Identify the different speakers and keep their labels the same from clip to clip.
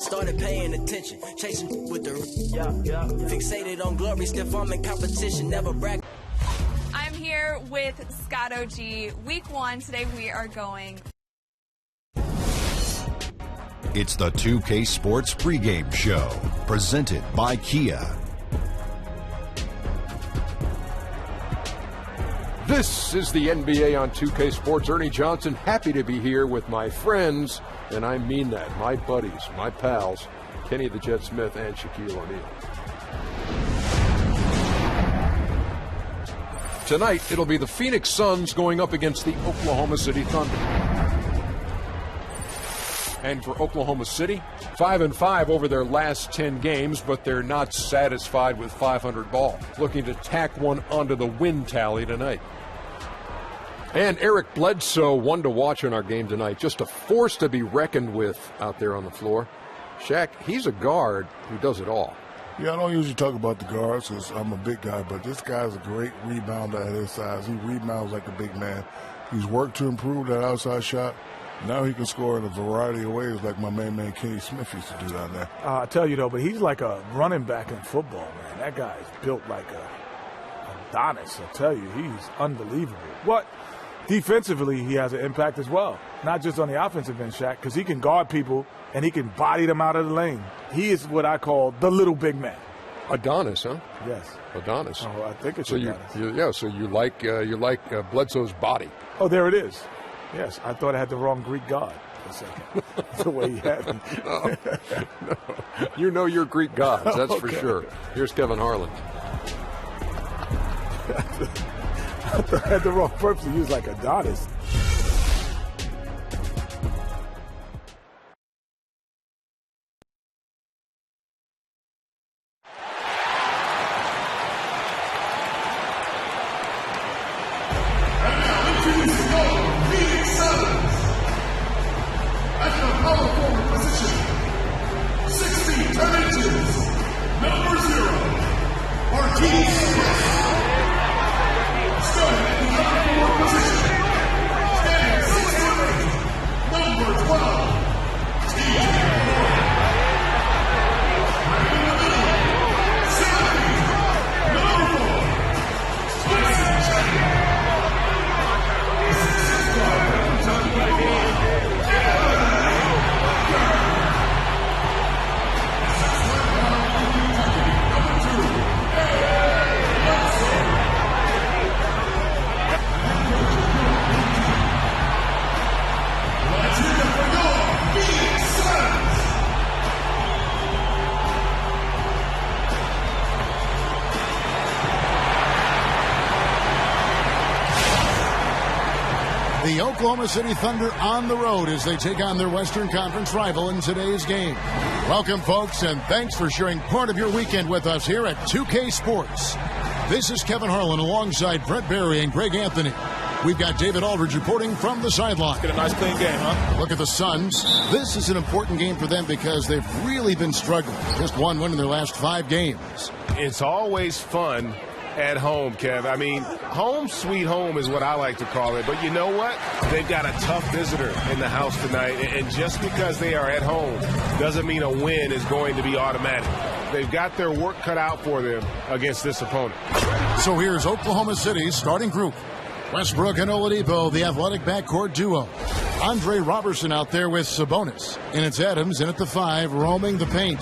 Speaker 1: Started paying attention, chasing with the fixated on glory, stiff arm in competition, never brag.
Speaker 2: I'm here with Scott OG. Week 1, today we are going.
Speaker 3: It's the 2K Sports Pregame Show, presented by Kia.
Speaker 4: This is the NBA on 2K Sports. Ernie Johnson, happy to be here with my friends, and I mean that, my buddies, my pals, Kenny the Jet Smith and Shaquille O'Neal. Tonight, it'll be the Phoenix Suns going up against the Oklahoma City Thunder. And for Oklahoma City, 5-5 over their last 10 games, but they're not satisfied with 500 ball. Looking to tack one onto the win tally tonight. And Eric Bledsoe, one to watch in our game tonight. Just a force to be reckoned with out there on the floor. Shaq, he's a guard who does it all.
Speaker 5: Yeah, I don't usually talk about the guards because I'm a big guy, but this guy's a great rebounder at his size. He rebounds like a big man. He's worked to improve that outside shot. Now he can score in a variety of ways like my main man Kenny Smith used to do down there.
Speaker 6: I tell you, though, but he's like a running back in football, man. That guy's built like a Adonis. I tell you, he's unbelievable. What? Defensively, he has an impact as well. Not just on the offensive end, Shaq, because he can guard people and he can body them out of the lane. He is what I call the little big man.
Speaker 4: Adonis, huh?
Speaker 6: Yes.
Speaker 4: Adonis.
Speaker 6: Oh, I think it's
Speaker 4: so
Speaker 6: Adonis.
Speaker 4: So you like Bledsoe's body.
Speaker 6: Oh, there it is. Yes, I thought I had the wrong Greek god for a second. The way he had me.
Speaker 4: No. You know your Greek gods, that's
Speaker 6: okay.
Speaker 4: for sure. Here's Kevin Harlan.
Speaker 6: I thought I had the wrong person. He was like Adonis.
Speaker 7: The Oklahoma City Thunder on the road as they take on their Western Conference rival in today's game. Welcome, folks, and thanks for sharing part of your weekend with us here at 2K Sports. This is Kevin Harlan alongside Brett Barry and Greg Anthony. We've got David Aldridge reporting from the sideline.
Speaker 8: Get a nice clean game, huh?
Speaker 7: Look at the Suns. This is an important game for them because they've really been struggling. Just one win in their last 5 games.
Speaker 8: It's always fun at home, Kev. I mean, home sweet home is what I like to call it. But you know what? They've got a tough visitor in the house tonight. And just because they are at home doesn't mean a win is going to be automatic. They've got their work cut out for them against this opponent.
Speaker 7: So here's Oklahoma City's starting group. Westbrook and Oladipo, the athletic backcourt duo. Andre Robertson out there with Sabonis. And it's Adams in at the 5, roaming the paint.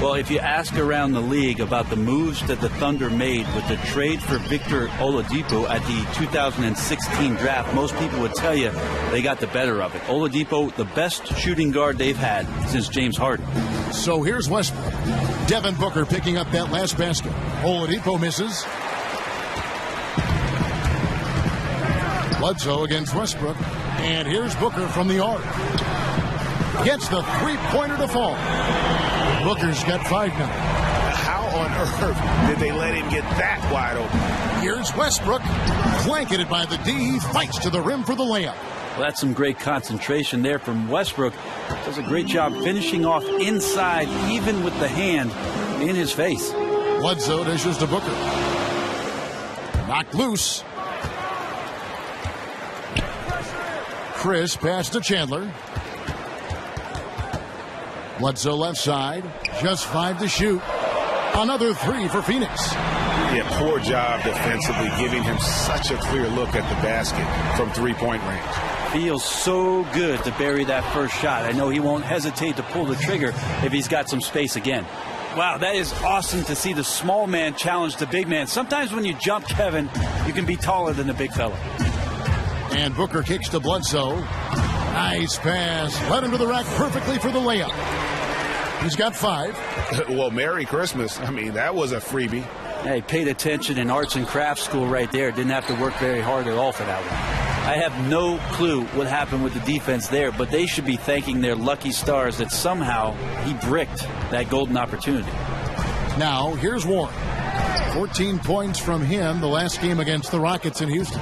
Speaker 9: Well, if you ask around the league about the moves that the Thunder made with the trade for Victor Oladipo at the 2016 draft, most people would tell you they got the better of it. Oladipo, the best shooting guard they've had since James Harden.
Speaker 7: So here's Westbrook. Devin Booker picking up that last basket. Oladipo misses. Bledsoe against Westbrook. And here's Booker from the arc. Gets the three-pointer to fall. Booker's got 5 now.
Speaker 8: How on earth did they let him get that wide open?
Speaker 7: Here's Westbrook. Blanketed by the D. He fights to the rim for the layup.
Speaker 9: Well, that's some great concentration there from Westbrook. Does a great job finishing off inside, even with the hand in his face.
Speaker 7: Bledsoe dishes to Booker. Knocked loose. Chris pass to Chandler. Bledsoe left side, just 5 to shoot. Another 3 for Phoenix.
Speaker 8: Yeah, poor job defensively, giving him such a clear look at the basket from three-point range.
Speaker 9: Feels so good to bury that first shot. I know he won't hesitate to pull the trigger if he's got some space again. Wow, that is awesome to see the small man challenge the big man. Sometimes when you jump, Kevin, you can be taller than the big fella.
Speaker 7: And Booker kicks to Bledsoe. Nice pass. Led him to the rack perfectly for the layup. He's got 5.
Speaker 8: Well, Merry Christmas. I mean, that was a freebie.
Speaker 9: Yeah, he paid attention in arts and crafts school right there. Didn't have to work very hard at all for that one. I have no clue what happened with the defense there, but they should be thanking their lucky stars that somehow he bricked that golden opportunity.
Speaker 7: Now, here's Warren. 14 points from him the last game against the Rockets in Houston.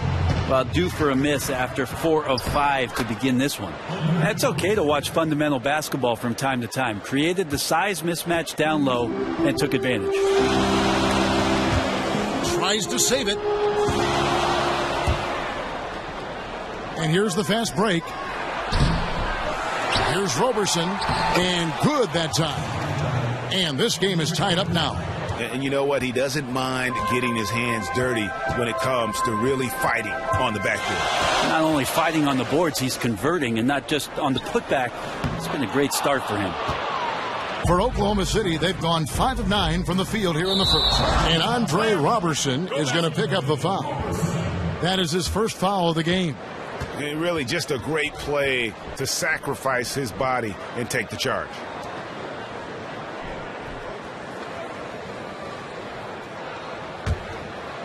Speaker 9: Well, due for a miss after 4 of 5 to begin this one. It's okay to watch fundamental basketball from time to time. Created the size mismatch down low and took advantage.
Speaker 7: Tries to save it. And here's the fast break. Here's Roberson. And good that time. And this game is tied up now.
Speaker 8: And you know what? He doesn't mind getting his hands dirty when it comes to really fighting on the backboard.
Speaker 9: Not only fighting on the boards, he's converting, and not just on the putback. It's been a great start for him.
Speaker 7: For Oklahoma City, they've gone 5 of 9 from the field here in the first. And Andre Roberson is going to pick up the foul. That is his first foul of the game.
Speaker 8: And really just a great play to sacrifice his body and take the charge.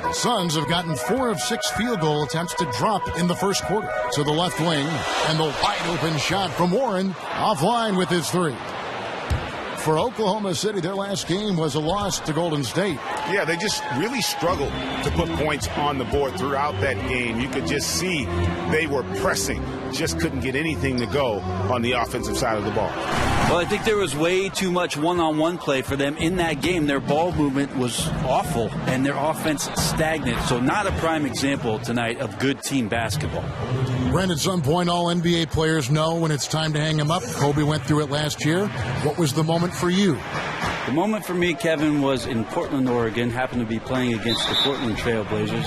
Speaker 7: The Suns have gotten 4 of 6 field goal attempts to drop in the first quarter. To the left wing, and the wide open shot from Warren, offline with his 3. For Oklahoma City, their last game was a loss to Golden State.
Speaker 8: Yeah, they just really struggled to put points on the board throughout that game. You could just see they were pressing, just couldn't get anything to go on the offensive side of the ball.
Speaker 9: Well, I think there was way too much one-on-one play for them in that game. Their ball movement was awful, and their offense stagnant. So not a prime example tonight of good team basketball.
Speaker 7: Brent, at some point, all NBA players know when it's time to hang them up. Kobe went through it last year. What was the moment for you?
Speaker 9: The moment for me, Kevin, was in Portland, Oregon. Happened to be playing against the Portland Trailblazers.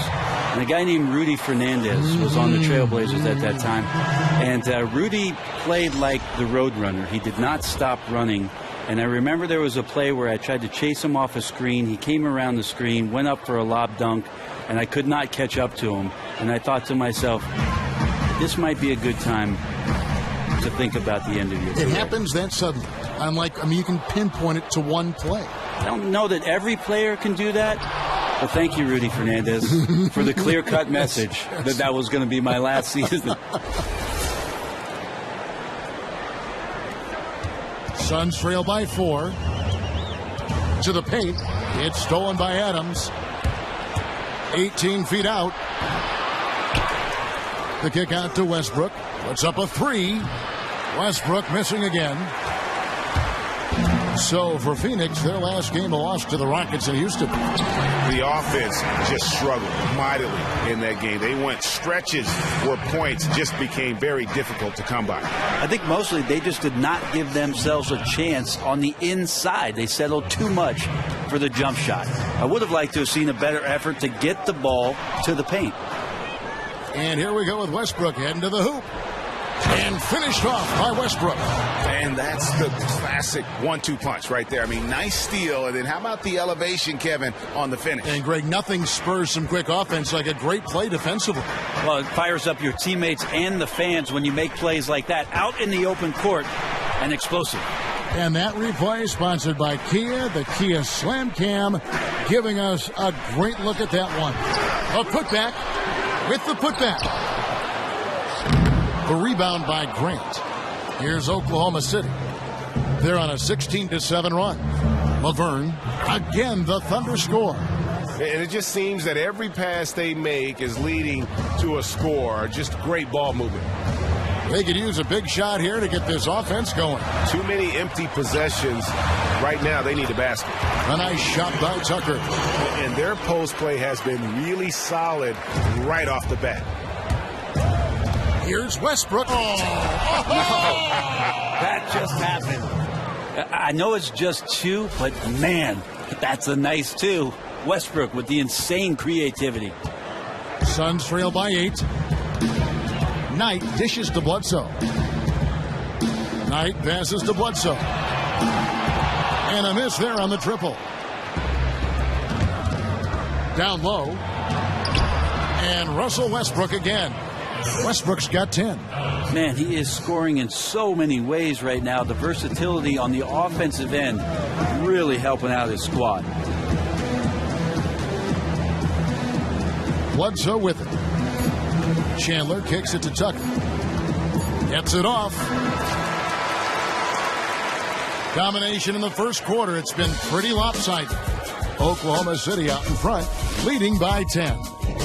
Speaker 9: And a guy named Rudy Fernandez was on the Trailblazers at that time. And Rudy played like the Roadrunner. He did not stop running. And I remember there was a play where I tried to chase him off a screen. He came around the screen, went up for a lob dunk, and I could not catch up to him. And I thought to myself, this might be a good time to think about the end of your career.
Speaker 7: It happens that suddenly. You can pinpoint it to one play.
Speaker 9: I don't know that every player can do that. But thank you, Rudy Fernandez, for the clear-cut message that was going to be my last season.
Speaker 7: Suns trail by 4. To the paint. It's stolen by Adams. 18 feet out. The kick out to Westbrook. Puts up a 3. Westbrook missing again. So for Phoenix, their last game, a loss to the Rockets in Houston.
Speaker 8: The offense just struggled mightily in that game. They went stretches where points just became very difficult to come by.
Speaker 9: I think mostly they just did not give themselves a chance on the inside. They settled too much for the jump shot. I would have liked to have seen a better effort to get the ball to the paint.
Speaker 7: And here we go with Westbrook heading to the hoop. And finished off by Westbrook.
Speaker 8: And that's the classic 1-2 punch right there. I mean, nice steal. And then how about the elevation, Kevin, on the finish?
Speaker 7: And, Greg, nothing spurs some quick offense like a great play defensively.
Speaker 9: Well, it fires up your teammates and the fans when you make plays like that out in the open court and explosive.
Speaker 7: And that replay sponsored by Kia, the Kia Slam Cam, giving us a great look at that one. A putback with the putback. The rebound by Grant. Here's Oklahoma City. They're on a 16-7 run. Laverne, again, the Thunder score.
Speaker 8: And it just seems that every pass they make is leading to a score. Just great ball movement.
Speaker 7: They could use a big shot here to get this offense going.
Speaker 8: Too many empty possessions. Right now, they need a basket.
Speaker 7: A nice shot by Tucker.
Speaker 8: And their post play has been really solid right off the bat.
Speaker 7: Here's Westbrook.
Speaker 9: That just happened. I know it's just 2, but man, that's a nice 2. Westbrook with the insane creativity.
Speaker 7: Suns trail by 8. Knight dishes to Bledsoe. Knight passes to Bledsoe. And a miss there on the triple. Down low. And Russell Westbrook again. Westbrook's got 10.
Speaker 9: Man, he is scoring in so many ways right now. The versatility on the offensive end really helping out his squad.
Speaker 7: Bledsoe with it. Chandler kicks it to Tucker. Gets it off. Domination in the first quarter. It's been pretty lopsided. Oklahoma City out in front, leading by 10.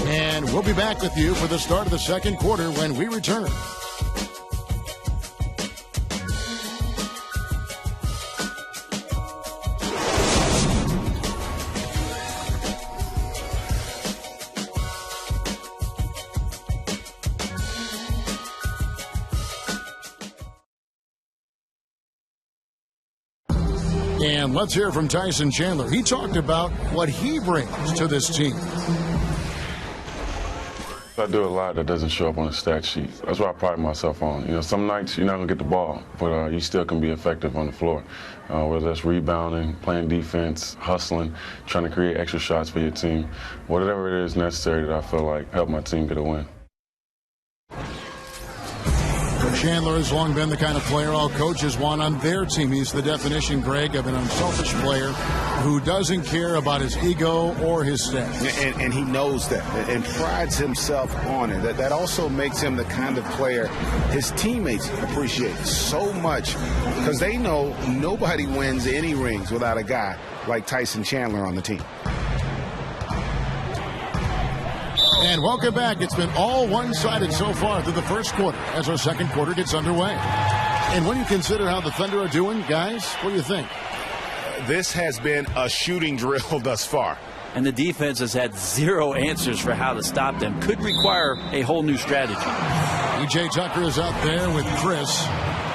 Speaker 7: And we'll be back with you for the start of the second quarter when we return. And let's hear from Tyson Chandler. He talked about what he brings to this team.
Speaker 10: I do a lot that doesn't show up on the stat sheet. That's what I pride myself on. You know, some nights you're not going to get the ball, but you still can be effective on the floor. Whether that's rebounding, playing defense, hustling, trying to create extra shots for your team. Whatever it is necessary that I feel like help my team get a win.
Speaker 7: Chandler has long been the kind of player all coaches want on their team. He's the definition, Greg, of an unselfish player who doesn't care about his ego or his stats.
Speaker 8: And he knows that and prides himself on it. That also makes him the kind of player his teammates appreciate so much because they know nobody wins any rings without a guy like Tyson Chandler on the team.
Speaker 7: And welcome back. It's been all one-sided so far through the first quarter as our second quarter gets underway. And when you consider how the Thunder are doing, guys, what do you think?
Speaker 8: This has been a shooting drill thus far.
Speaker 9: And the defense has had zero answers for how to stop them. Could require a whole new strategy.
Speaker 7: E.J. Tucker is out there with Chris.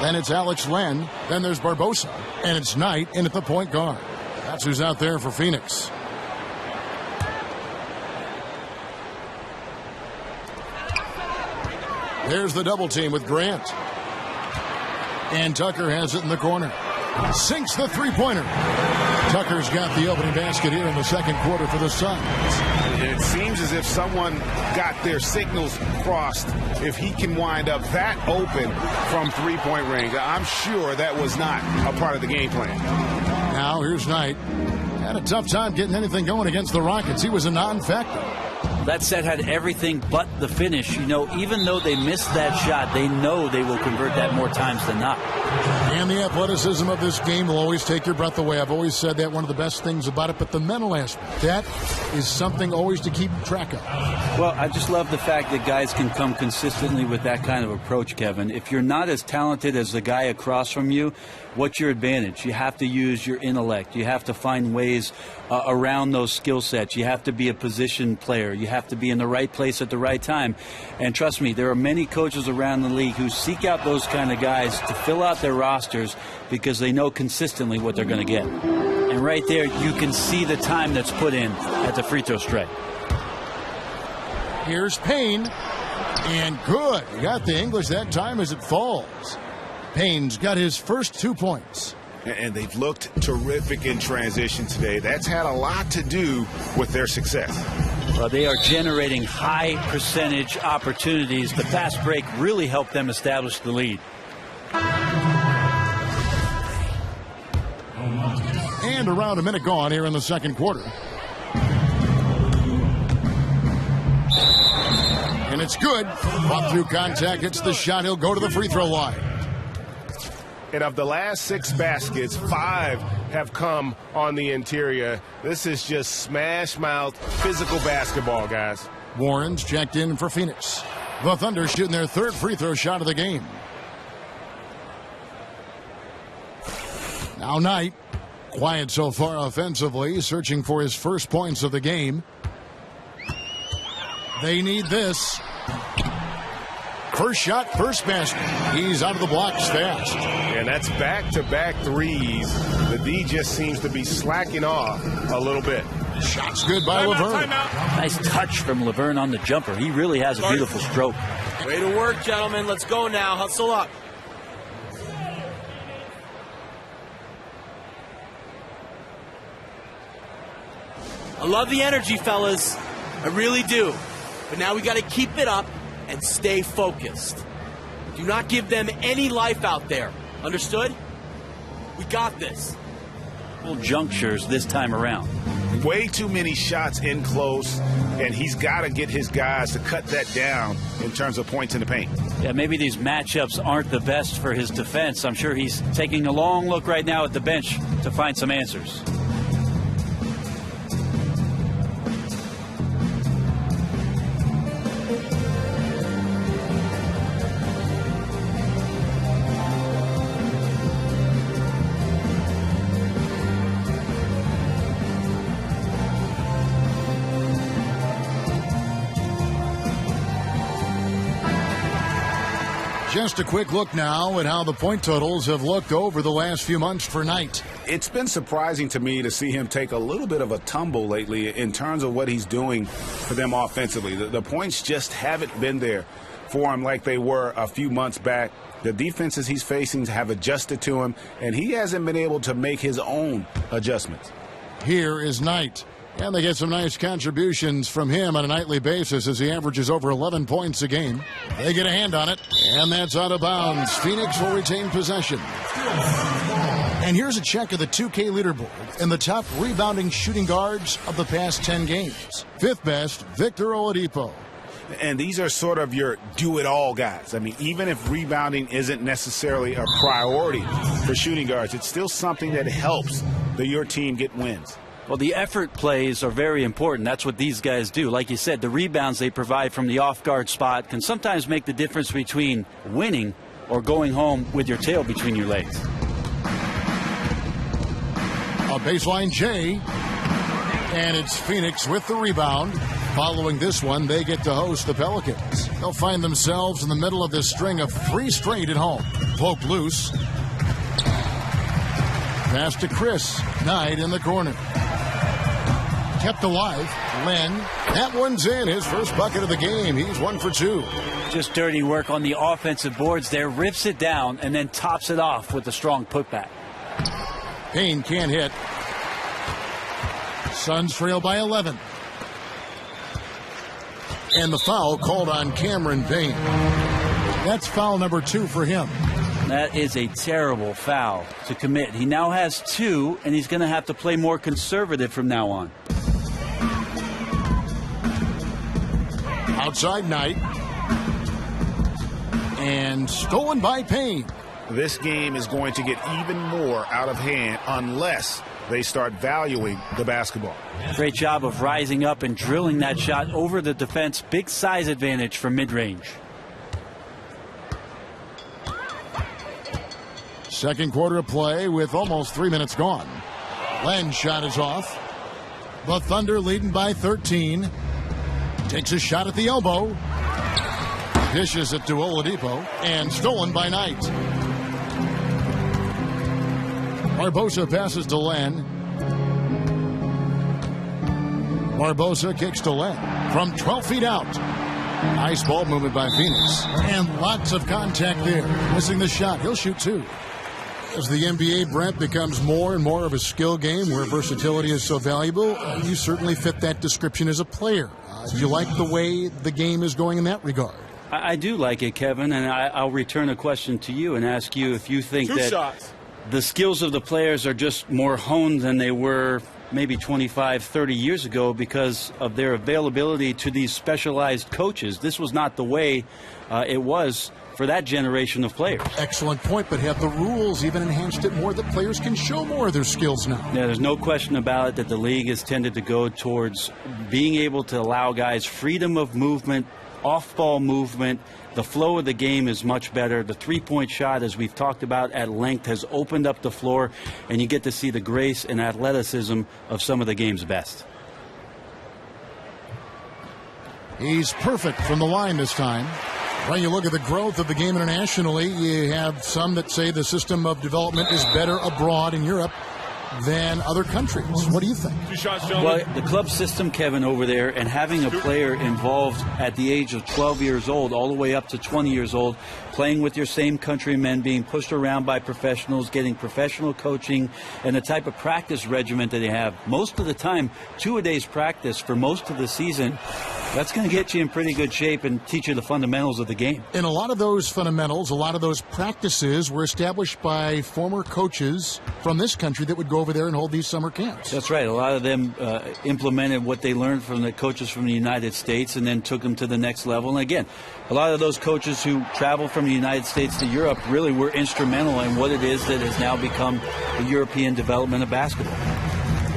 Speaker 7: Then it's Alex Len. Then there's Barbosa. And it's Knight in at the point guard. That's who's out there for Phoenix. There's the double team with Grant. And Tucker has it in the corner. Sinks the three-pointer. Tucker's got the opening basket here in the second quarter for the Suns.
Speaker 8: It seems as if someone got their signals crossed. If he can wind up that open from three-point range, I'm sure that was not a part of the game plan.
Speaker 7: Now here's Knight. Had a tough time getting anything going against the Rockets. He was a non-factor.
Speaker 9: That set had everything but the finish. You know, even though they missed that shot, they know they will convert that more times than not.
Speaker 7: And the athleticism of this game will always take your breath away. I've always said that, one of the best things about it, but the mental aspect, that is something always to keep track of.
Speaker 9: Well, I just love the fact that guys can come consistently with that kind of approach, Kevin. If you're not as talented as the guy across from you, what's your advantage? You have to use your intellect. You have to find ways around those skill sets. You have to be a position player. You have to be in the right place at the right time. And trust me, there are many coaches around the league who seek out those kind of guys to fill out their rosters because they know consistently what they're going to get. And right there, you can see the time that's put in at the free throw strike.
Speaker 7: Here's Payne. And good. He got the English that time as it falls. Payne's got his first 2 points.
Speaker 8: And they've looked terrific in transition today. That's had a lot to do with their success.
Speaker 9: Well, they are generating high percentage opportunities. The fast break really helped them establish the lead.
Speaker 7: And around a minute gone here in the second quarter. And it's good. Up through contact, hits the shot. He'll go to the free throw line.
Speaker 8: And of the last 6 baskets, 5 have come on the interior. This is just smash mouth physical basketball, guys.
Speaker 7: Warren's checked in for Phoenix. The Thunder shooting their third free throw shot of the game. Now Knight, quiet so far offensively, searching for his first points of the game. They need this. First shot, first basket. He's out of the blocks fast.
Speaker 8: And that's back-to-back threes. The D just seems to be slacking off a little bit.
Speaker 7: Shot's good by Laverne.
Speaker 9: Nice touch from Laverne on the jumper. He really has a beautiful stroke.
Speaker 1: Way to work, gentlemen. Let's go now. Hustle up. I love the energy, fellas. I really do. But now we got to keep it up and stay focused. Do not give them any life out there. Understood? We got this.
Speaker 9: Full junctures this time around.
Speaker 8: Way too many shots in close, and he's got to get his guys to cut that down in terms of points in the paint.
Speaker 9: Yeah, maybe these matchups aren't the best for his defense. I'm sure he's taking a long look right now at the bench to find some answers.
Speaker 7: Just a quick look now at how the point totals have looked over the last few months for Knight.
Speaker 11: It's been surprising to me to see him take a little bit of a tumble lately in terms of what he's doing for them offensively. The points just haven't been there for him like they were a few months back. The defenses he's facing have adjusted to him, and he hasn't been able to make his own adjustments.
Speaker 7: Here is Knight. And they get some nice contributions from him on a nightly basis as he averages over 11 points a game. They get a hand on it, and that's out of bounds. Phoenix will retain possession. And here's a check of the 2K leaderboard and the top rebounding shooting guards of the past 10 games. Fifth best, Victor Oladipo.
Speaker 11: And these are sort of your do-it-all guys. I mean, even if rebounding isn't necessarily a priority for shooting guards, it's still something that helps your team get wins.
Speaker 9: Well, the effort plays are very important. That's what these guys do. Like you said, the rebounds they provide from the off-guard spot can sometimes make the difference between winning or going home with your tail between your legs.
Speaker 7: A baseline J, and it's Phoenix with the rebound. Following this one, they get to host the Pelicans. They'll find themselves in the middle of this string of 3 straight at home. Poked loose. Pass to Chris. Knight in the corner. Kept alive. Len. That one's in. His first bucket of the game. He's 1 for 2.
Speaker 9: Just dirty work on the offensive boards there. Rips it down and then tops it off with a strong putback.
Speaker 7: Payne can't hit. Suns trail by 11. And the foul called on Cameron Payne. That's foul number 2 for him.
Speaker 9: That is a terrible foul to commit. He now has 2, and he's going to have to play more conservative from now on.
Speaker 7: Outside Knight. And stolen by Payne.
Speaker 11: This game is going to get even more out of hand unless they start valuing the basketball.
Speaker 9: Great job of rising up and drilling that shot over the defense. Big size advantage from mid-range.
Speaker 7: Second quarter of play with almost 3 minutes gone. Len's shot is off. The Thunder leading by 13. Takes a shot at the elbow. Dishes it to Oladipo. And stolen by Knight. Barbosa passes to Len. Barbosa kicks to Len. From 12 feet out. Nice ball movement by Phoenix. And lots of contact there. Missing the shot. He'll shoot 2. As the NBA, Brent, becomes more and more of a skill game where versatility is so valuable, you certainly fit that description as a player. Do you like the way the game is going in that regard?
Speaker 9: I do like it, Kevin, and I'll return a question to you and ask you if you think that the skills of the players are just more honed than they were maybe 25, 30 years ago because of their availability to these specialized coaches. This was not the way it was for that generation of players.
Speaker 7: Excellent point, but have the rules even enhanced it more that players can show more of their skills now?
Speaker 9: Yeah, there's no question about it that the league has tended to go towards being able to allow guys freedom of movement, off-ball movement. The flow of the game is much better. The three-point shot, as we've talked about at length, has opened up the floor, and you get to see the grace and athleticism of some of the game's best.
Speaker 7: He's perfect from the line this time. When you look at the growth of the game internationally, you have some that say the system of development is better abroad in Europe than other countries. What do you think?
Speaker 9: Well, the club system, Kevin, over there, and having a player involved at the age of 12 years old all the way up to 20 years old, playing with your same countrymen, being pushed around by professionals, getting professional coaching, and the type of practice regimen that they have. Most of the time, 2 a day's practice for most of the season, that's going to get you in pretty good shape and teach you the fundamentals of the game.
Speaker 7: And a lot of those fundamentals, a lot of those practices were established by former coaches from this country that would go over there and hold these summer camps.
Speaker 9: That's right. A lot of them implemented what they learned from the coaches from the United States and then took them to the next level. And again, a lot of those coaches who traveled from the United States to Europe really were instrumental in what it is that has now become the European development of basketball.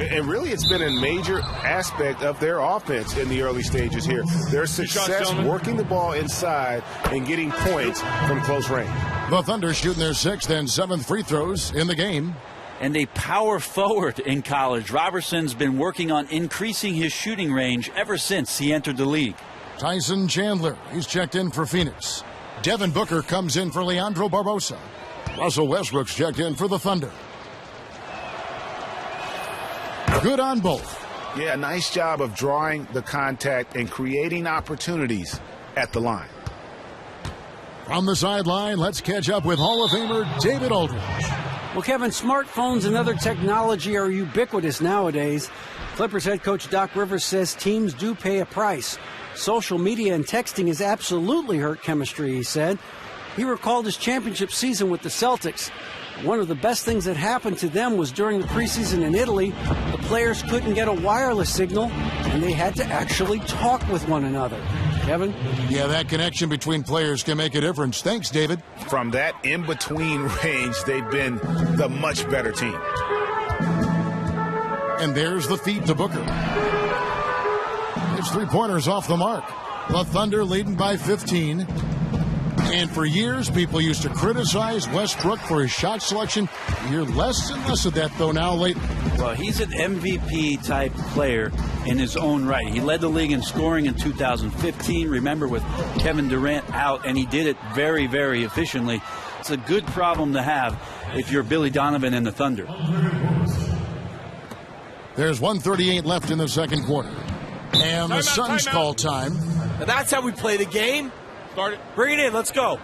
Speaker 8: And really, it's been a major aspect of their offense in the early stages here. Their success working the ball inside and getting points from close range.
Speaker 7: The Thunder shooting their 6th and 7th free throws in the game.
Speaker 9: And a power forward in college. Robertson's been working on increasing his shooting range ever since he entered the league.
Speaker 7: Tyson Chandler, he's checked in for Phoenix. Devin Booker comes in for Leandro Barbosa. Russell Westbrook's checked in for the Thunder. Good on both.
Speaker 11: Yeah, nice job of drawing the contact and creating opportunities at the line.
Speaker 7: From the sideline, let's catch up with Hall of Famer David Aldridge.
Speaker 12: Well, Kevin, smartphones and other technology are ubiquitous nowadays. Clippers head coach Doc Rivers says teams do pay a price. Social media and texting has absolutely hurt chemistry, he said. He recalled his championship season with the Celtics. One of the best things that happened to them was during the preseason in Italy, the players couldn't get a wireless signal, and they had to actually talk with one another. Kevin?
Speaker 7: Yeah, that connection between players can make a difference. Thanks, David.
Speaker 11: From that in-between range, they've been the much better team.
Speaker 7: And there's the feed to Booker. His 3-pointers off the mark. The Thunder leading by 15. And for years, people used to criticize Westbrook for his shot selection. You hear less and less of that, though, now lately.
Speaker 9: Well, he's an MVP-type player in his own right. He led the league in scoring in 2015, remember, with Kevin Durant out, and he did it very, very efficiently. It's a good problem to have if you're Billy Donovan and the Thunder.
Speaker 7: There's 1:38 left in the second quarter. And the Suns call time.
Speaker 1: Now that's how we play the game. Start it. Bring it in. Let's go.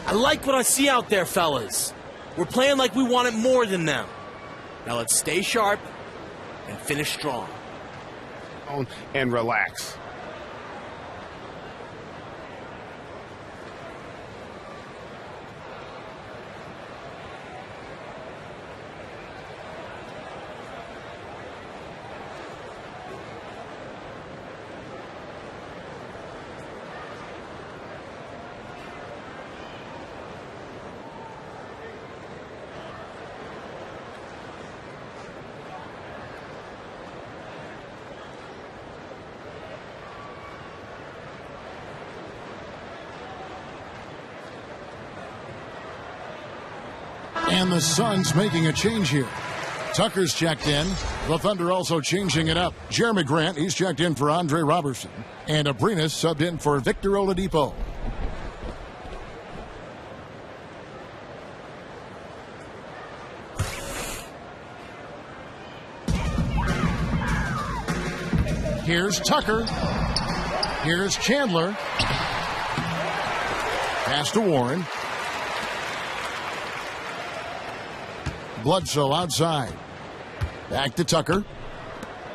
Speaker 1: I like what I see out there, fellas. We're playing like we want it more than them. Now let's stay sharp and finish strong.
Speaker 11: And relax.
Speaker 7: And the Suns making a change here. Tucker's checked in. The Thunder also changing it up. Jeremy Grant, he's checked in for Andre Robertson. And Abrinas subbed in for Victor Oladipo. Here's Tucker. Here's Chandler. Pass to Warren. Bledsoe outside. Back to Tucker.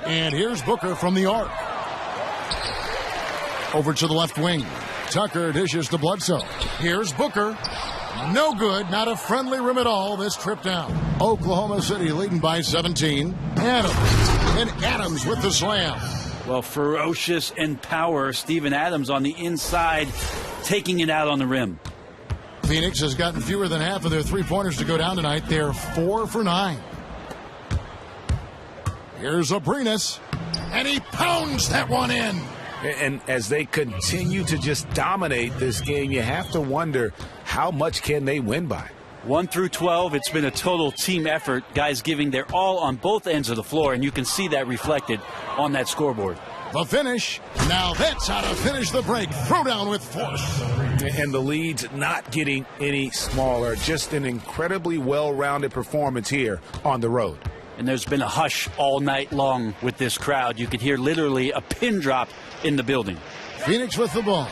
Speaker 7: And here's Booker from the arc. Over to the left wing. Tucker dishes to Bledsoe. Here's Booker. No good. Not a friendly rim at all this trip down. Oklahoma City leading by 17. Adams. And Adams with the slam.
Speaker 9: Well, ferocious in power. Steven Adams on the inside, taking it out on the rim.
Speaker 7: Phoenix has gotten fewer than half of their three-pointers to go down tonight. They're 4 for 9. Here's Abrinas, and he pounds that one in.
Speaker 11: And as they continue to just dominate this game, you have to wonder how much can they win by.
Speaker 9: 1 through 12, it's been a total team effort. Guys giving their all on both ends of the floor, and you can see that reflected on that scoreboard.
Speaker 7: The finish. Now that's how to finish the break. Throw down with force.
Speaker 11: And the lead's not getting any smaller. Just an incredibly well-rounded performance here on the road.
Speaker 9: And there's been a hush all night long with this crowd. You could hear literally a pin drop in the building.
Speaker 7: Phoenix with the ball,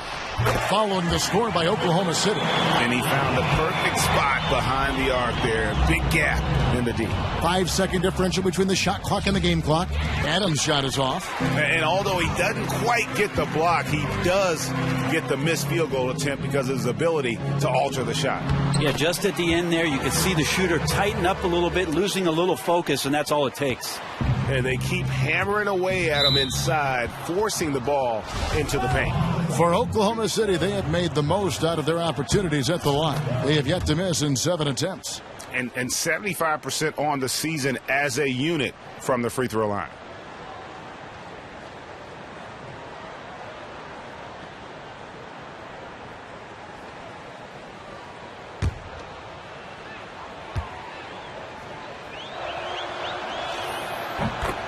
Speaker 7: following the score by Oklahoma City.
Speaker 11: And he found the perfect spot behind the arc there. Big gap in the D.
Speaker 7: 5-second differential between the shot clock and the game clock. Adams' shot is off.
Speaker 11: And although he doesn't quite get the block, he does get the missed field goal attempt because of his ability to alter the shot.
Speaker 9: Yeah, just at the end there, you could see the shooter tighten up a little bit, losing a little focus, and that's all it takes.
Speaker 8: And they keep hammering away at him inside, forcing the ball into the paint.
Speaker 7: For Oklahoma City, they have made the most out of their opportunities at the line. They have yet to miss in 7 attempts.
Speaker 11: And 75% on the season as a unit from the free throw line.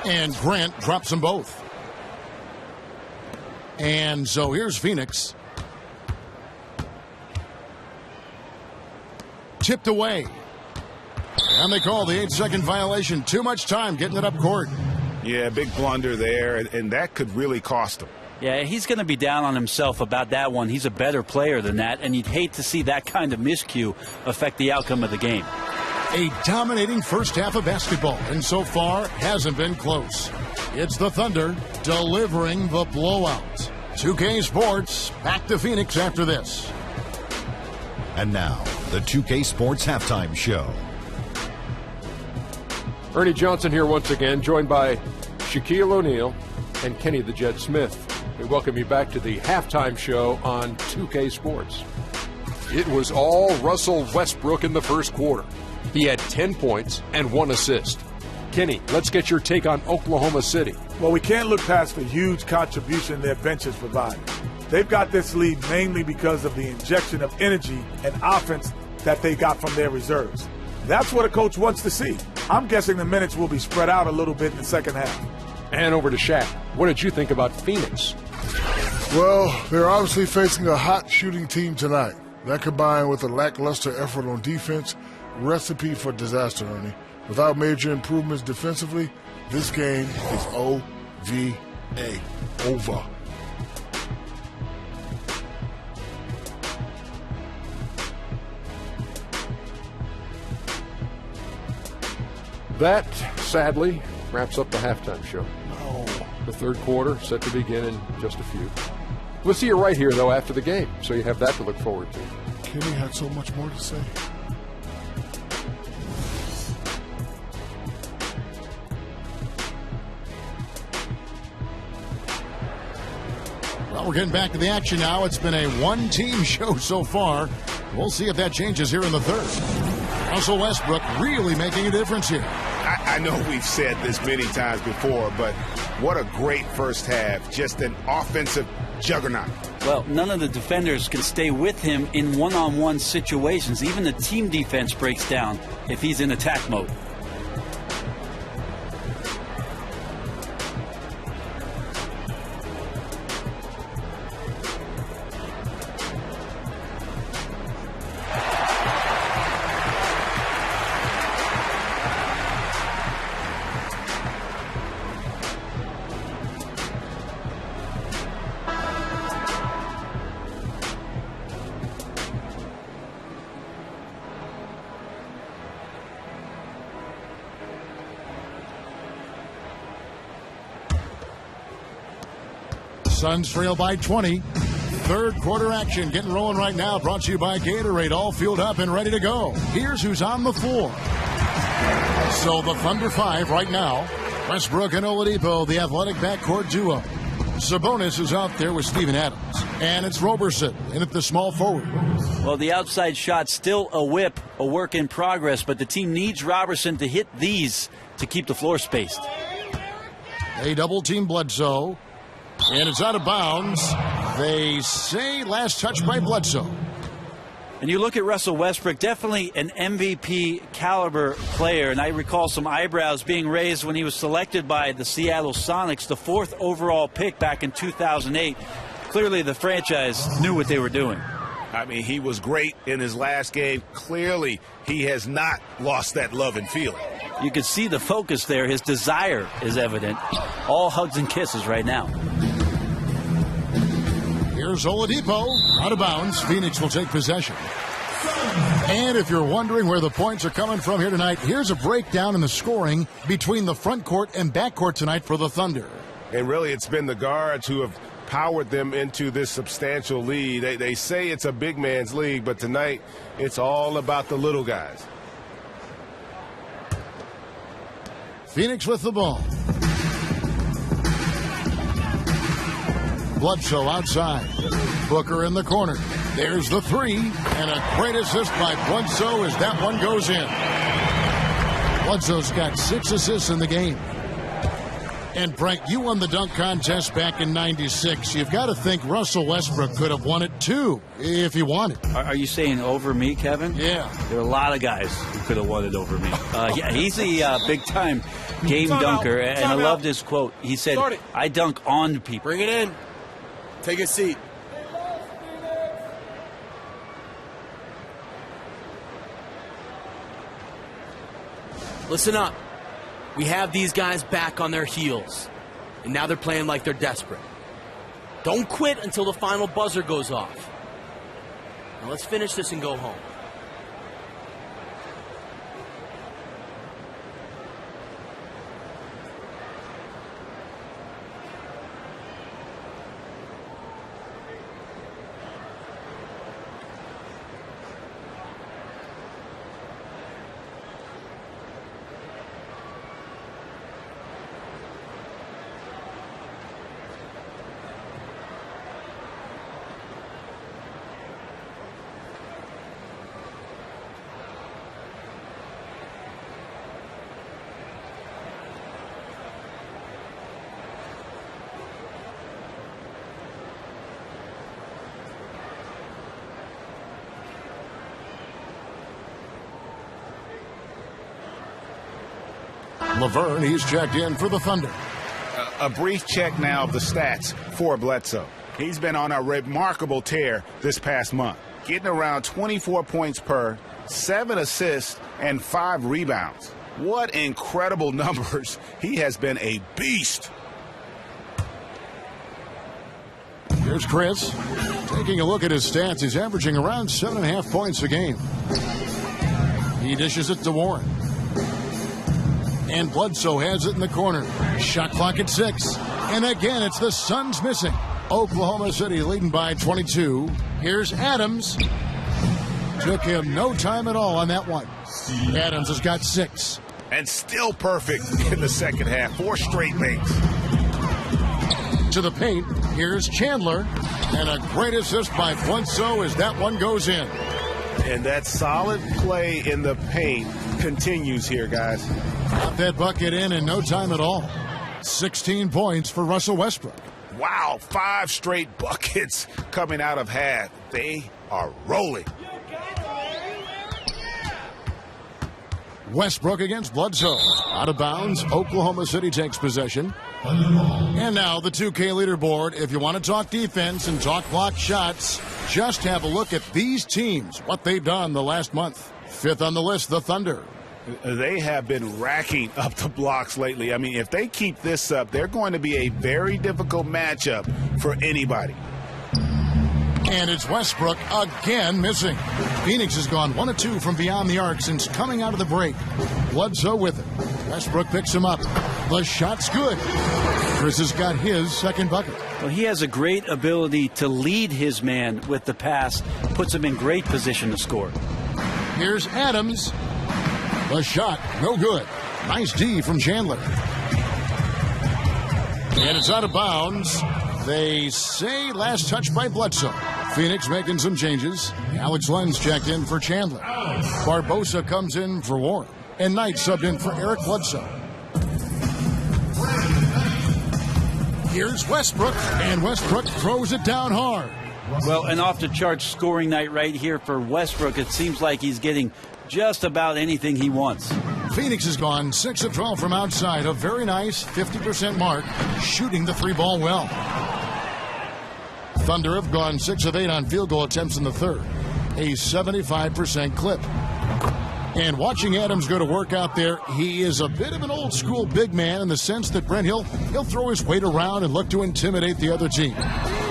Speaker 7: And Grant drops them both. And so here's Phoenix. Tipped away. And they call the 8-second violation. Too much time getting it up court.
Speaker 11: Yeah, big blunder there, and that could really cost him.
Speaker 9: Yeah, he's going to be down on himself about that one. He's a better player than that, and you'd hate to see that kind of miscue affect the outcome of the game.
Speaker 7: A dominating first half of basketball, and so far hasn't been close. It's the Thunder delivering the blowout. 2K Sports, back to Phoenix after this.
Speaker 3: And now, the 2K Sports Halftime Show.
Speaker 4: Ernie Johnson here once again, joined by Shaquille O'Neal and Kenny the Jet Smith. We welcome you back to the Halftime Show on 2K Sports. It was all Russell Westbrook in the first quarter. He had 10 points and 1 assist. Kenny, let's get your take on Oklahoma City.
Speaker 6: Well, we can't look past the huge contribution their benches provided. They've got this lead mainly because of the injection of energy and offense that they got from their reserves. That's what a coach wants to see. I'm guessing the minutes will be spread out a little bit in the second half.
Speaker 4: And over to Shaq. What did you think about Phoenix?
Speaker 5: Well, they're obviously facing a hot shooting team tonight. That combined with a lackluster effort on defense, recipe for disaster, Ernie. Without major improvements defensively, this game is O-V-A. Over.
Speaker 4: That, sadly, wraps up the halftime show. The third quarter set to begin in just a few. We'll see you right here, though, after the game, so you have that to look forward to.
Speaker 5: Kenny had so much more to say.
Speaker 7: Well, we're getting back to the action now. It's been a one-team show so far. We'll see if that changes here in the third. Russell Westbrook really making a difference here.
Speaker 11: I know we've said this many times before, but what a great first half. Just an offensive juggernaut.
Speaker 9: Well, none of the defenders can stay with him in one-on-one situations. Even the team defense breaks down if he's in attack mode.
Speaker 7: Suns trail by 20. Third quarter action getting rolling right now. Brought to you by Gatorade. All fueled up and ready to go. Here's who's on the floor. So the Thunder 5 right now. Westbrook and Oladipo, the athletic backcourt duo. Sabonis is out there with Steven Adams. And it's Roberson in at the small forward.
Speaker 9: Well, the outside shot's still a whip, a work in progress, but the team needs Roberson to hit these to keep the floor spaced.
Speaker 7: They double-team Bledsoe. And it's out of bounds. They say last touch by Bledsoe.
Speaker 9: And you look at Russell Westbrook, definitely an MVP caliber player. And I recall some eyebrows being raised when he was selected by the Seattle Sonics, the 4th overall pick back in 2008. Clearly the franchise knew what they were doing.
Speaker 11: I mean, he was great in his last game. Clearly, he has not lost that love and feeling.
Speaker 9: You can see the focus there. His desire is evident. All hugs and kisses right now.
Speaker 7: Here's Oladipo out of bounds. Phoenix will take possession. And if you're wondering where the points are coming from here tonight, here's a breakdown in the scoring between the front court and back court tonight for the Thunder.
Speaker 8: And really, it's been the guards who have powered them into this substantial lead. They say it's a big man's league, but tonight it's all about the little guys.
Speaker 7: Phoenix with the ball. Bledsoe outside. Booker in the corner. There's the three, and a great assist by Bledsoe as that one goes in. Bledsoe's got 6 assists in the game. And, Frank, you won the dunk contest back in '96. You've got to think Russell Westbrook could have won it, too, if he wanted.
Speaker 9: Are you saying over me, Kevin?
Speaker 7: Yeah.
Speaker 9: There are a lot of guys who could have won it over me. Yeah, he's a big-time game dunker, and I loved his quote. He said, I dunk on people.
Speaker 1: Bring it in. Take a seat. Listen up. We have these guys back on their heels, and now they're playing like they're desperate. Don't quit until the final buzzer goes off. Now let's finish this and go home.
Speaker 7: Laverne, he's checked in for the Thunder.
Speaker 11: A brief check now of the stats for Bledsoe. He's been on a remarkable tear this past month, getting around 24 points per, 7 assists, and 5 rebounds. What incredible numbers. He has been a beast.
Speaker 7: Here's Chris. Taking a look at his stats, he's averaging around 7.5 points a game. He dishes it to Warren. And Bledsoe has it in the corner. Shot clock at 6. And again, it's the Suns missing. Oklahoma City leading by 22. Here's Adams. Took him no time at all on that one. Adams has got 6.
Speaker 11: And still perfect in the second half. 4 straight makes.
Speaker 7: To the paint. Here's Chandler. And a great assist by Bledsoe as that one goes in.
Speaker 8: And that solid play in the paint continues here, guys.
Speaker 7: Got that bucket in no time at all. 16 points for Russell Westbrook.
Speaker 11: Wow, 5 straight buckets coming out of half. They are rolling.
Speaker 7: Westbrook against Bledsoe. Out of bounds. Oklahoma City takes possession. And now the 2K leaderboard. If you want to talk defense and talk block shots, just have a look at these teams, what they've done the last month. 5th on the list, the Thunder.
Speaker 11: They have been racking up the blocks lately. I mean, if they keep this up, they're going to be a very difficult matchup for anybody.
Speaker 7: And it's Westbrook again missing. Phoenix has gone 1 of 2 from beyond the arc since coming out of the break. Bledsoe with it. Westbrook picks him up. The shot's good. Chris has got his second bucket.
Speaker 9: Well, he has a great ability to lead his man with the pass, puts him in great position to score.
Speaker 7: Here's Adams. The shot, no good. Nice D from Chandler. And it's out of bounds. They say last touch by Bledsoe. Phoenix making some changes. Alex Lenz checked in for Chandler. Barbosa comes in for Warren. And Knight subbed in for Eric Bledsoe. Here's Westbrook. And Westbrook throws it down hard.
Speaker 9: Well, an off-the-charts scoring night right here for Westbrook. It seems like he's getting just about anything he wants.
Speaker 7: Phoenix has gone 6 of 12 from outside, a very nice 50% mark, shooting the three ball well. Thunder have gone 6 of 8 on field goal attempts in the third, a 75% clip. And watching Adams go to work out there, he is a bit of an old school big man in the sense that, Brent, he'll throw his weight around and look to intimidate the other team.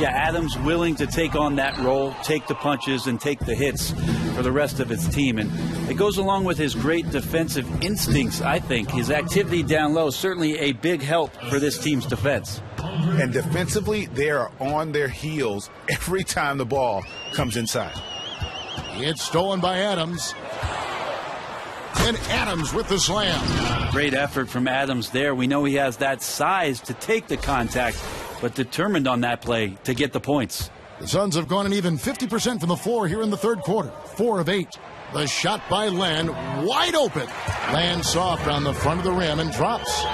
Speaker 9: Yeah, Adams willing to take on that role, take the punches and take the hits for the rest of his team. And it goes along with his great defensive instincts, I think. His activity down low, certainly a big help for this team's defense.
Speaker 11: And defensively, they are on their heels every time the ball comes inside.
Speaker 7: It's stolen by Adams. And Adams with the slam.
Speaker 9: Great effort from Adams there. We know he has that size to take the contact, but determined on that play to get the points.
Speaker 7: The Suns have gone an even 50% from the floor here in the third quarter. 4 of 8. The shot by Len, wide open. Len soft on the front of the rim and drops.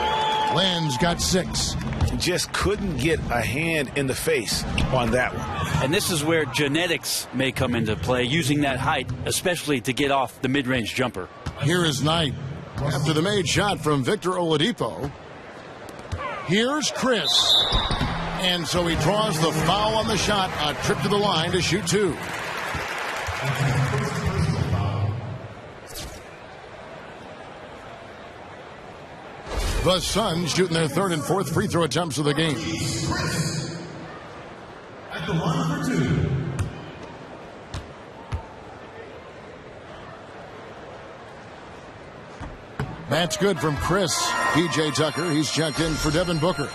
Speaker 7: Len's got 6.
Speaker 11: Just couldn't get a hand in the face on that one.
Speaker 9: And this is where genetics may come into play, using that height, especially to get off the mid-range jumper.
Speaker 7: Here is Knight. After the made shot from Victor Oladipo, here's Chris. And so he draws the foul on the shot, a trip to the line to shoot 2. The Suns shooting their third and fourth free throw attempts of the game. At the line for 2. That's good from Chris. P.J. Tucker, he's checked in for Devin Booker.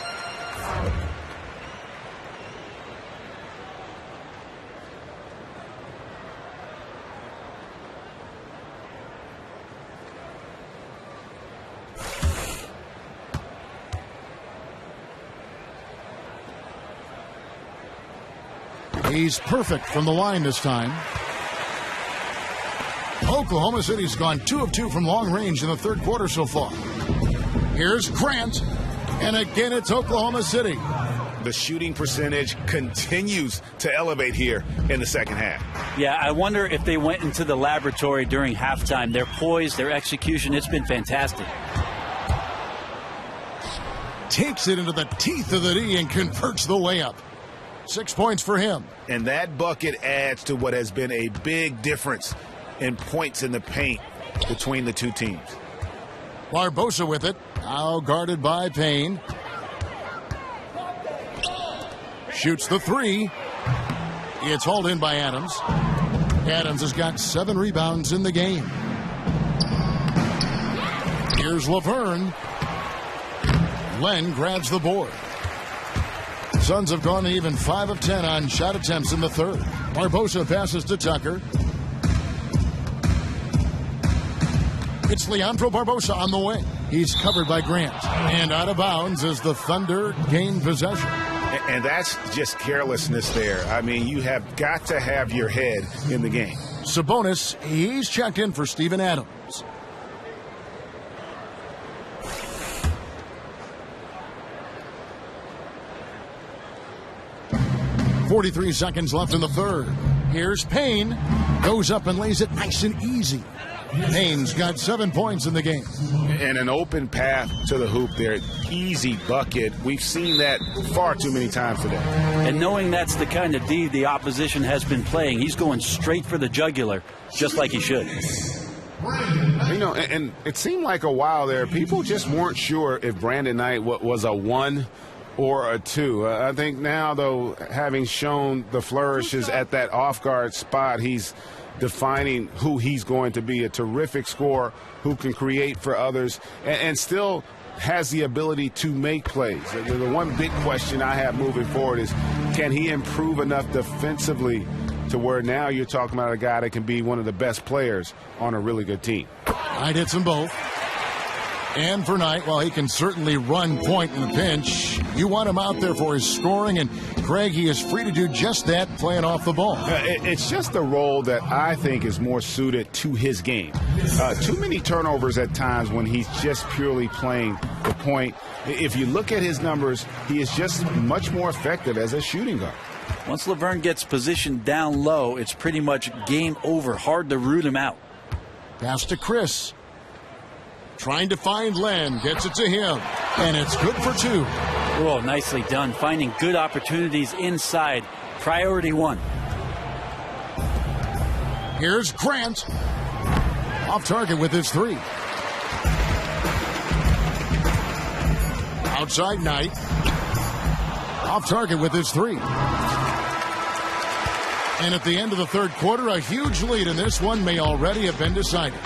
Speaker 7: He's perfect from the line this time. Oklahoma City's gone 2 of 2 from long range in the third quarter so far. Here's Grant, and again it's Oklahoma City.
Speaker 11: The shooting percentage continues to elevate here in the second half.
Speaker 9: Yeah, I wonder if they went into the laboratory during halftime. Their poise, their execution, it's been fantastic.
Speaker 7: Takes it into the teeth of the D and converts the layup. 6 points for him.
Speaker 11: And that bucket adds to what has been a big difference in points in the paint between the two teams.
Speaker 7: Barbosa with it. Now guarded by Payne. Shoots the 3. It's hauled in by Adams. Adams has got 7 rebounds in the game. Here's Laverne. Len grabs the board. Suns have gone even 5 of 10 on shot attempts in the third. Barbosa passes to Tucker. It's Leandro Barbosa on the way. He's covered by Grant. And out of bounds as the Thunder gain possession.
Speaker 11: And that's just carelessness there. I mean, you have got to have your head in the game.
Speaker 7: Sabonis, he's checked in for Steven Adams. .43 seconds left in the third. Here's Payne. Goes up and lays it nice and easy. Payne's got 7 points in the game.
Speaker 11: And an open path to the hoop there. Easy bucket. We've seen that far too many times today.
Speaker 9: And knowing that's the kind of D the opposition has been playing, he's going straight for the jugular, just like he should.
Speaker 11: You know, and it seemed like a while there, people just weren't sure if Brandon Knight was a 1 or a 2. I think now, though, having shown the flourishes at that off-guard spot, he's defining who he's going to be. A terrific scorer who can create for others and still has the ability to make plays. The one big question I have moving forward is, can he improve enough defensively to where now you're talking about a guy that can be one of the best players on a really good team?
Speaker 7: Knight hits them both. And for Knight, well, he can certainly run point in the pinch. You want him out there for his scoring, and Craig, he is free to do just that, playing off the ball.
Speaker 11: It's just a role that I think is more suited to his game. Too many turnovers at times when he's just purely playing the point. If you look at his numbers, he is just much more effective as a shooting guard.
Speaker 9: Once Laverne gets positioned down low, it's pretty much game over. Hard to root him out.
Speaker 7: Pass to Chris. Trying to find Len. Gets it to him. And it's good for 2.
Speaker 9: Oh, nicely done. Finding good opportunities inside. Priority 1.
Speaker 7: Here's Grant. Off target with his 3. Outside Knight. Off target with his 3. And at the end of the third quarter, a huge lead in this one may already have been decided.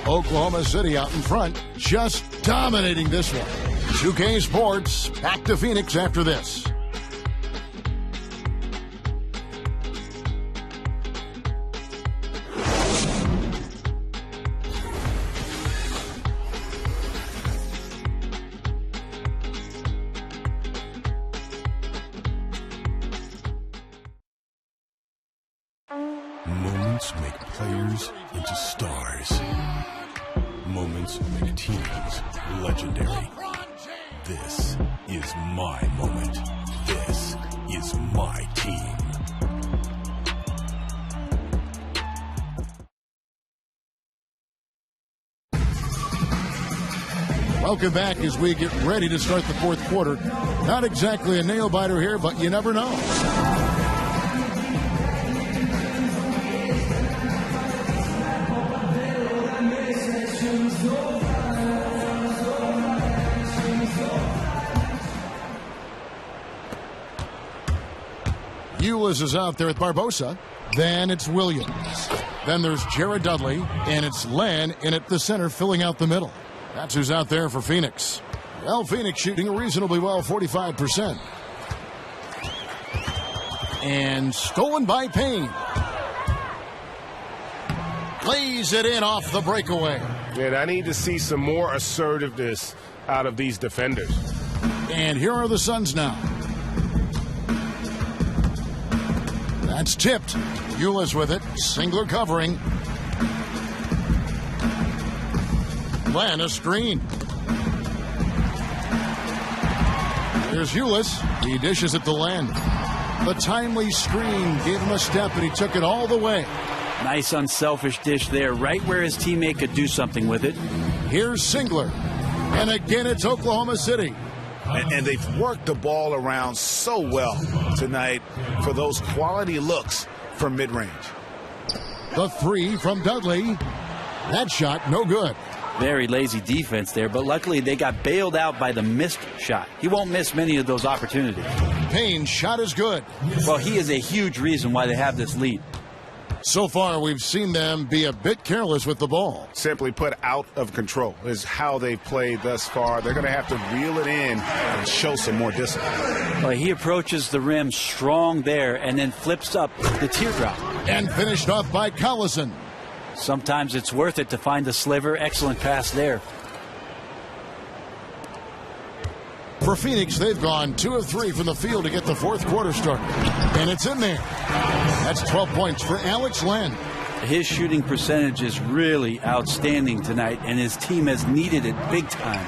Speaker 7: Oklahoma City out in front, just dominating this one. 2K Sports, back to Phoenix after this.
Speaker 13: Moments make players into stars. Moments make teams legendary. This is my moment. This is my team.
Speaker 7: Welcome back as we get ready to start the fourth quarter. Not exactly a nail-biter here, but you never know. Eulis is out there with Barbosa. Then it's Williams. Then there's Jared Dudley, and it's Len in at the center, filling out the middle. That's who's out there for Phoenix. Well, Phoenix shooting reasonably well, 45%. And stolen by Payne. Lays it in off the breakaway.
Speaker 8: And I need to see some more assertiveness out of these defenders.
Speaker 7: And here are the Suns now. That's tipped. Eulis with it. Singler covering. Len, a screen. Here's Eulis. He dishes it to Len. The timely screen gave him a step, and he took it all the way.
Speaker 9: Nice unselfish dish there, right where his teammate could do something with it.
Speaker 7: Here's Singler. And again, it's Oklahoma City.
Speaker 11: And they've worked the ball around so well tonight for those quality looks from mid-range.
Speaker 7: The 3 from Dudley. That shot, no good.
Speaker 9: Very lazy defense there, but luckily they got bailed out by the missed shot. He won't miss many of those opportunities.
Speaker 7: Payne's shot is good.
Speaker 9: Well, he is a huge reason why they have this lead.
Speaker 7: So far, we've seen them be a bit careless with the ball.
Speaker 11: Simply put, out of control is how they've played thus far. They're going to have to reel it in and show some more discipline.
Speaker 9: Well, he approaches the rim strong there and then flips up the teardrop.
Speaker 7: And finished off by Collison.
Speaker 9: Sometimes it's worth it to find the sliver. Excellent pass there.
Speaker 7: For Phoenix, they've gone 2 of 3 from the field to get the fourth quarter started. And it's in there. That's 12 points for Alex Len.
Speaker 9: His shooting percentage is really outstanding tonight, and his team has needed it big time.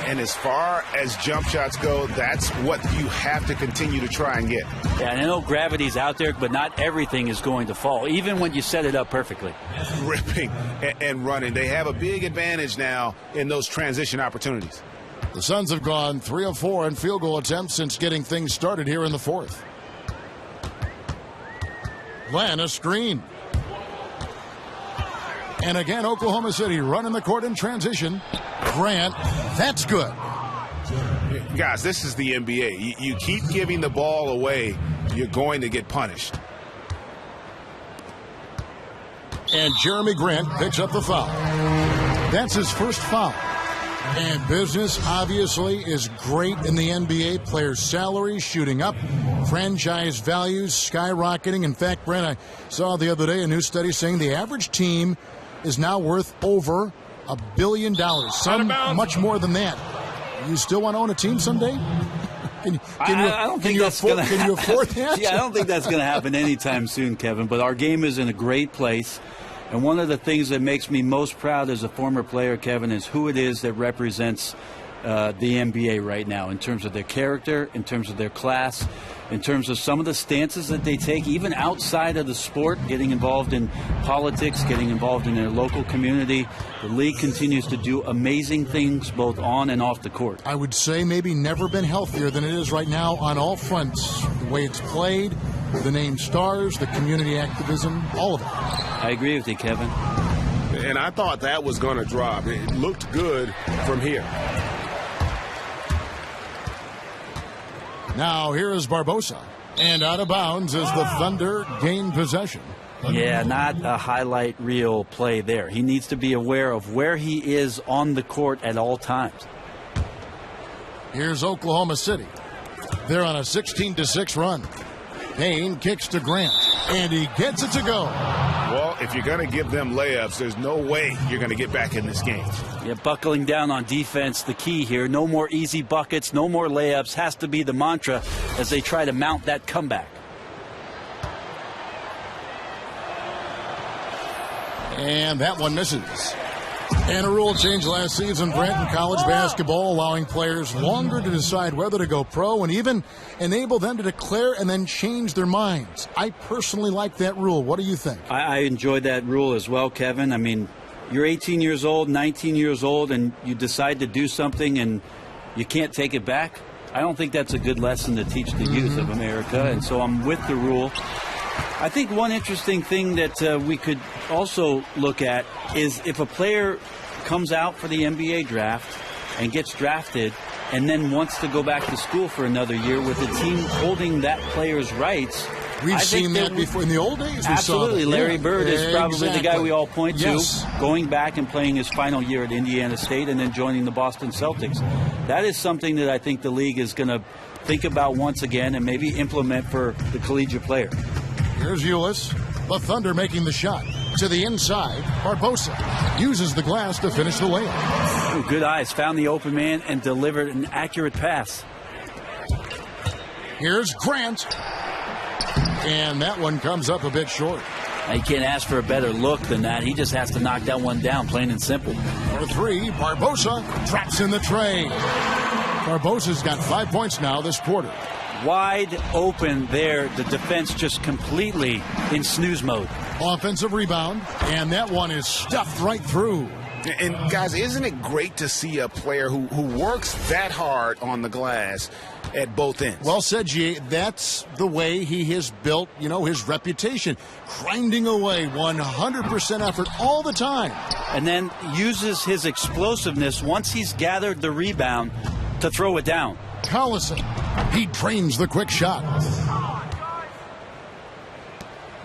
Speaker 11: And as far as jump shots go, that's what you have to continue to try and get.
Speaker 9: Yeah, and I know gravity's out there, but not everything is going to fall, even when you set it up perfectly.
Speaker 11: Ripping and running. They have a big advantage now in those transition opportunities.
Speaker 7: The Suns have gone 3 of 4 in field goal attempts since getting things started here in the fourth. Len, a screen. And again, Oklahoma City running the court in transition. Grant, that's good.
Speaker 11: Guys, this is the NBA. You keep giving the ball away, you're going to get punished.
Speaker 7: And Jeremy Grant picks up the foul. That's his first foul. And business, obviously, is great in the NBA. Players' salaries shooting up. Franchise values skyrocketing. In fact, Brent, I saw the other day a new study saying the average team is now worth over $1 billion. Some much more than that. You still want to own a team someday?
Speaker 9: I don't think that's going to happen.
Speaker 7: Can you afford that?
Speaker 9: Yeah, I don't think that's going to happen anytime soon, Kevin. But our game is in a great place. And one of the things that makes me most proud as a former player, Kevin, is who it is that represents the NBA right now in terms of their character, in terms of their class, in terms of some of the stances that they take, even outside of the sport, getting involved in politics, getting involved in their local community. The league continues to do amazing things both on and off the court.
Speaker 7: I would say maybe never been healthier than it is right now on all fronts. The way it's played, the name stars, the community activism, all of it.
Speaker 9: I agree with you, Kevin.
Speaker 8: And I thought that was going to drop. It looked good from here.
Speaker 7: Now here is Barbosa. And out of bounds as the Thunder gain possession.
Speaker 9: Yeah, not a highlight reel play there. He needs to be aware of where he is on the court at all times.
Speaker 7: Here's Oklahoma City. They're on a 16-6 run. Payne kicks to Grant, and he gets it to go.
Speaker 11: Well, if you're going to give them layups, there's no way you're going to get back in this game.
Speaker 9: Yeah, buckling down on defense, the key here. No more easy buckets, no more layups. Has to be the mantra as they try to mount that comeback.
Speaker 7: And that one misses. And a rule change last season, Brent, in college basketball, allowing players longer to decide whether to go pro and even enable them to declare and then change their minds. I personally like that rule. What do you think?
Speaker 9: I enjoyed that rule as well, Kevin. I mean, you're 18 years old, 19 years old, and you decide to do something and you can't take it back. I don't think that's a good lesson to teach the youth of America, and so I'm with the rule. I think one interesting thing that we could also look at is if a player comes out for the NBA draft and gets drafted and then wants to go back to school for another year with the team holding that player's rights.
Speaker 7: We've seen that before in the old days.
Speaker 9: Absolutely. Larry Bird is probably the guy we all point to,
Speaker 7: yes,
Speaker 9: going back and playing his final year at Indiana State and then joining the Boston Celtics. That is something that I think the league is going to think about once again and maybe implement for the collegiate player.
Speaker 7: Here's Ulis. The Thunder making the shot. To the inside, Barbosa uses the glass to finish the layup.
Speaker 9: Ooh, good eyes. Found the open man and delivered an accurate pass.
Speaker 7: Here's Grant. And that one comes up a bit short.
Speaker 9: Now, you can't ask for a better look than that. He just has to knock that one down, plain and simple.
Speaker 7: For three, Barbosa traps in the tray. Barbosa's got 5 points now this quarter.
Speaker 9: Wide open there. The defense just completely in snooze mode.
Speaker 7: Offensive rebound, and that one is stuffed right through.
Speaker 11: And, guys, isn't it great to see a player who works that hard on the glass at both ends?
Speaker 7: Well said, G. That's the way he has built, his reputation. Grinding away, 100% effort all the time.
Speaker 9: And then uses his explosiveness once he's gathered the rebound to throw it down.
Speaker 7: Collison, he drains the quick shot.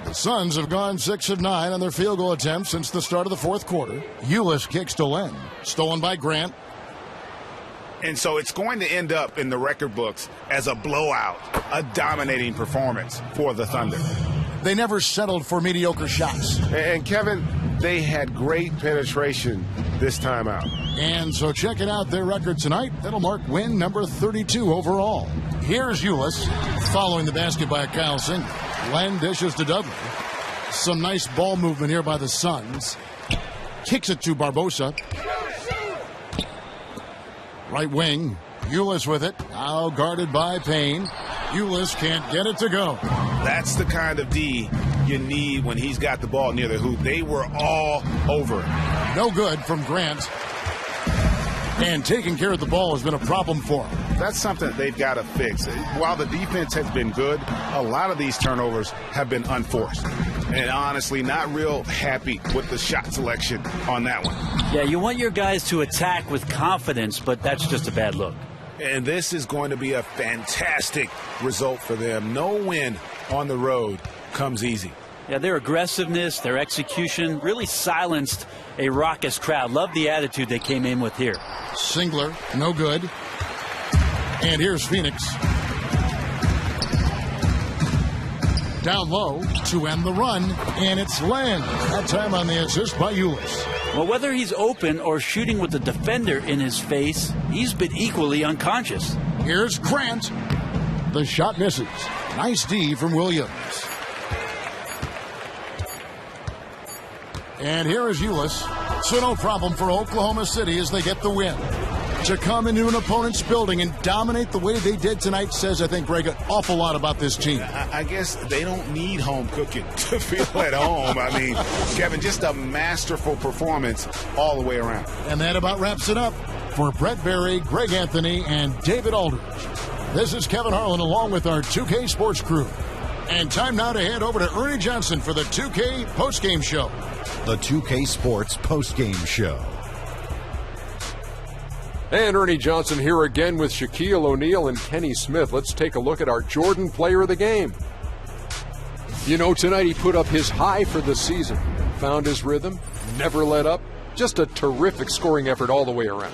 Speaker 7: The Suns have gone 6 of 9 on their field goal attempts since the start of the fourth quarter. Ulis kicks to Len. Stolen by Grant.
Speaker 11: And so it's going to end up in the record books as a blowout, a dominating performance for the Thunder.
Speaker 7: They never settled for mediocre shots.
Speaker 8: And Kevin, they had great penetration this time out.
Speaker 7: And so checking out their record tonight, that'll mark win number 32 overall. Here's Ulis, following the basket by Kyle Singer. Len dishes to Dudley. Some nice ball movement here by the Suns. Kicks it to Barbosa. Right wing, Ulis with it. Now guarded by Payne. Ulis can't get it to go.
Speaker 11: That's the kind of D you need when he's got the ball near the hoop. They were all over it.
Speaker 7: No good from Grant. And taking care of the ball has been a problem for him.
Speaker 11: That's something they've got to fix. While the defense has been good, a lot of these turnovers have been unforced. And honestly, not real happy with the shot selection on that one.
Speaker 9: Yeah, you want your guys to attack with confidence, but that's just a bad look.
Speaker 11: And this is going to be a fantastic result for them. No win on the road comes easy.
Speaker 9: Yeah, their aggressiveness, their execution really silenced a raucous crowd. Love the attitude they came in with here.
Speaker 7: Singler, no good. And here's Phoenix. Down low to end the run, and it's Len. That time on the assist by Ulis.
Speaker 9: Well, whether he's open or shooting with the defender in his face, he's been equally unconscious.
Speaker 7: Here's Grant. The shot misses. Nice D from Williams. And here is Ulis. So no problem for Oklahoma City as they get the win. To come into an opponent's building and dominate the way they did tonight says, I think, Greg, an awful lot about this team.
Speaker 11: I guess they don't need home cooking to feel at home. I mean, Kevin, just a masterful performance all the way around.
Speaker 7: And that about wraps it up. For Brett Berry, Greg Anthony, and David Aldridge, this is Kevin Harlan along with our 2K Sports crew. And time now to head over to Ernie Johnson for the 2K Postgame Show.
Speaker 3: The 2K Sports Postgame Show.
Speaker 4: And Ernie Johnson here again with Shaquille O'Neal and Kenny Smith. Let's take a look at our Jordan player of the game. You know, tonight he put up his high for the season. Found his rhythm, never let up. Just a terrific scoring effort all the way around.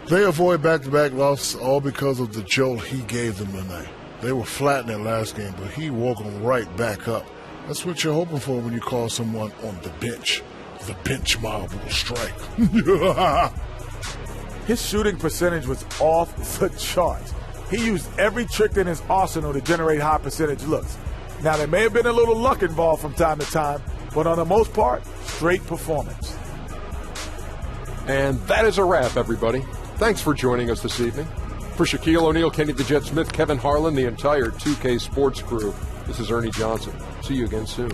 Speaker 5: They avoid back-to-back losses all because of the jolt he gave them tonight. They were flat in that last game, but he woke them right back up. That's what you're hoping for when you call someone on the bench. The bench mob will strike.
Speaker 6: His shooting percentage was off the charts. He used every trick in his arsenal to generate high percentage looks. Now, there may have been a little luck involved from time to time, but on the most part, straight performance.
Speaker 4: And that is a wrap, everybody. Thanks for joining us this evening. For Shaquille O'Neal, Kenny the Jet Smith, Kevin Harlan, the entire 2K Sports crew, this is Ernie Johnson. See you again soon.